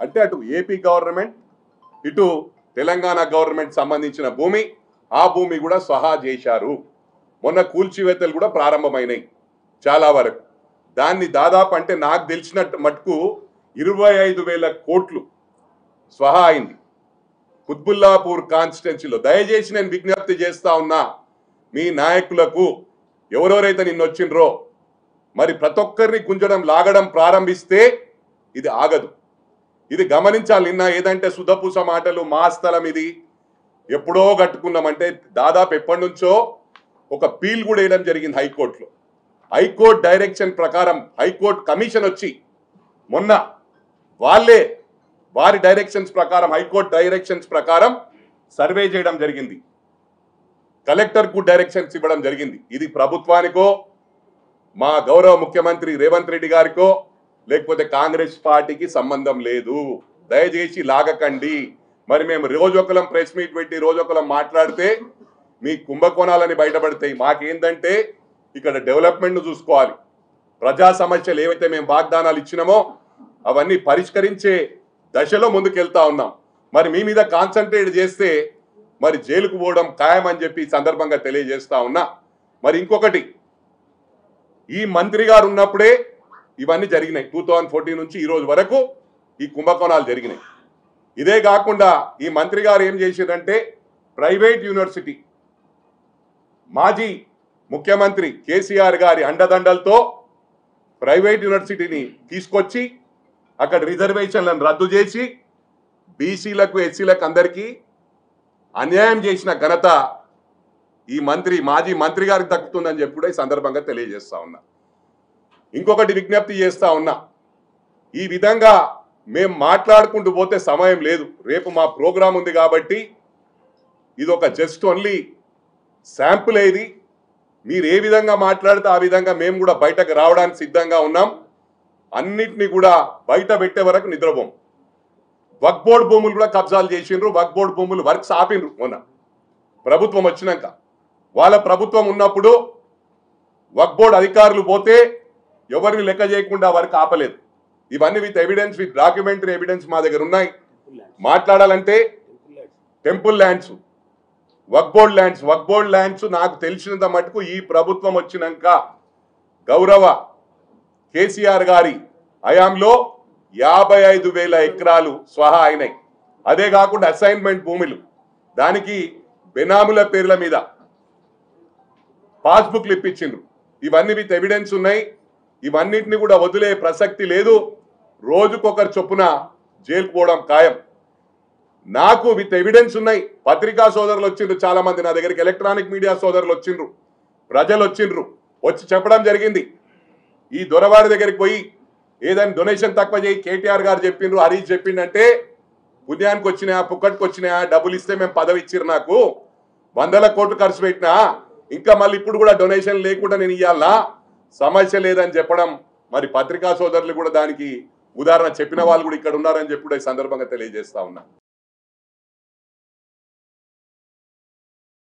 అంటే అటు AP government ఇటు తెలంగాణ గవర్నమెంట్ సంబంధించిన భూమి, ఆ భూమి కూడా స్వహా చేశారు. మొన్న కూల్చివేతలు కూడా ప్రారంభమైనాయి చాలా వరకు. దాన్ని దాదాపు అంటే నాకు తెలిసినట్టు మటుకు 25,000 కోట్లు స్వహా అయింది కుత్బుల్లాపూర్ కాన్స్టిట్యున్సీలో. దయచేసి నేను విజ్ఞప్తి చేస్తా ఉన్నా మీ నాయకులకు, ఎవరెవరైతే నిన్న వచ్చిండ్రో మరి ప్రతి ఒక్కరిని గుంజడం లాగడం ప్రారంభిస్తే ఇది ఆగదు. ఇది గమనించాలి. నిన్న ఏదంటే సుధపూస మాటలు, మా స్థలం ఇది ఎప్పుడో కట్టుకున్నామంటే దాదాపు ఎప్పటి నుంచో ఒక పీల్ కూడా వేయడం జరిగింది హైకోర్టులో. హైకోర్టు డైరెక్షన్ ప్రకారం హైకోర్టు కమిషన్ వచ్చి మొన్న వాళ్ళే వారి డైరెక్షన్స్ ప్రకారం, హైకోర్టు డైరెక్షన్స్ ప్రకారం సర్వే చేయడం జరిగింది, కలెక్టర్కు డైరెక్షన్స్ ఇవ్వడం జరిగింది. ఇది ప్రభుత్వానికో మా గౌరవ ముఖ్యమంత్రి రేవంత్ రెడ్డి గారికో లేకపోతే కాంగ్రెస్ పార్టీకి సంబంధం లేదు. దయచేసి లాగకండి. మరి మేము రోజొకలం ప్రెస్ మీట్ పెట్టి రోజొకలం మాట్లాడితే మీ కుంభకోణాలని బయటపడతాయి. మాకేందంటే ఇక్కడ డెవలప్మెంట్ చూసుకోవాలి. ప్రజా సమస్యలు ఏవైతే మేము వాగ్దానాలు ఇచ్చినామో అవన్నీ పరిష్కరించే దశలో ముందుకెళ్తా ఉన్నాం. మరి మీ మీద కాన్సన్ట్రేట్ చేస్తే మరి జైలుకు పోవడం ఖాయమని చెప్పి సందర్భంగా తెలియజేస్తా ఉన్నా. మరి ఇంకొకటి, ఈ మంత్రి గారు ఉన్నప్పుడే ఇవన్నీ జరిగినాయి. 2014 నుంచి ఈ రోజు వరకు ఈ కుంభకోణాలు జరిగినాయి. ఇదే కాకుండా ఈ మంత్రి గారు ఏం చేసిందంటే ప్రైవేట్ యూనివర్సిటీ మాజీ ముఖ్యమంత్రి కేసీఆర్ గారి అండదండలతో ప్రైవేట్ యూనివర్సిటీని తీసుకొచ్చి అక్కడ రిజర్వేషన్లను రద్దు చేసి బీసీలకు ఎస్సీలకు అందరికీ అన్యాయం చేసిన ఘనత ఈ మాజీ మంత్రి గారికి దక్కుతుందని చెప్పి కూడా ఈ సందర్భంగా తెలియజేస్తా ఉన్నా. ఇంకొకటి విజ్ఞప్తి చేస్తా ఉన్నా, ఈ విధంగా మేము మాట్లాడుకుంటూ పోతే సమయం లేదు. రేపు మా ప్రోగ్రాం ఉంది కాబట్టి ఇది ఒక జస్ట్ ఓన్లీ శాంపుల్. ఏది మీరు ఏ విధంగా మాట్లాడితే ఆ విధంగా మేము కూడా బయటకు రావడానికి సిద్ధంగా ఉన్నాం. అన్నిటినీ కూడా బయట పెట్టే వరకు నిద్రపోం. వక్ఫ్ బోర్డు భూములు కూడా కబ్జాలు చేసిండ్రు. వక్ఫ్ బోర్డు భూములు వర్క్స్ ఆపిండ్రు. మొన్న ప్రభుత్వం వచ్చినాక, వాళ్ళ ప్రభుత్వం ఉన్నప్పుడు వక్ఫ్ బోర్డు అధికారులు పోతే ఎవరిని లెక్క చేయకుండా వర్క్ ఆపలేదు. ఇవన్నీ with evidence, with documentary evidence మా దగ్గర ఉన్నాయి. మాట్లాడాలంటే టెంపుల్ ల్యాండ్స్, వక్ఫ్ బోర్డు ల్యాండ్స్ నాకు తెలిసినంత మటుకు ఈ ప్రభుత్వం వచ్చినాక గౌరవ కేసీఆర్ గారి హయాంలో 55,000 ఎకరాలు స్వహా అయినాయి. అదే కాకుండా అసైన్మెంట్ భూములు, దానికి బెనాముల పేర్ల మీద పాస్బుక్లు ఇప్పించిండ్రు. ఇవన్నీ విత్ ఎవిడెన్స్ ఉన్నాయి. ఇవన్నిటిని కూడా వదిలే ప్రసక్తి లేదు. రోజుకొకరు చొప్పున జైలుకు పోవడం ఖాయం. నాకు విత్ ఎవిడెన్స్ ఉన్నాయి. పత్రికా సోదరులు వచ్చిండ్రు చాలా మంది నా దగ్గరికి, ఎలక్ట్రానిక్ మీడియా సోదరులు వచ్చిండ్రు, ప్రజలు వచ్చిండ్రు, వచ్చి చెప్పడం జరిగింది. ఈ దొరవారి దగ్గరికి పోయి ఏదైనా డొనేషన్ తక్కువ చేయి కేటీఆర్ గారు చెప్పిండ్రు, హరీష్ చెప్పిండంటే పుణ్యానికి వచ్చినాయా పుక్కటికి వచ్చినాయా, డబ్బులు ఇస్తే మేము పదవి ఇచ్చిర్రు, నాకు 100 కోట్లు ఖర్చు పెట్టినా ఇంకా మళ్ళీ ఇప్పుడు కూడా డొనేషన్ లేకుండా నేను ఇవ్వాలనా, సమస్య లేదని చెప్పడం. మరి పత్రికా సోదరులు కూడా దానికి ఉదాహరణ చెప్పిన వాళ్ళు కూడా ఇక్కడ ఉన్నారని చెప్పి ఈ సందర్భంగా తెలియజేస్తా ఉన్నా.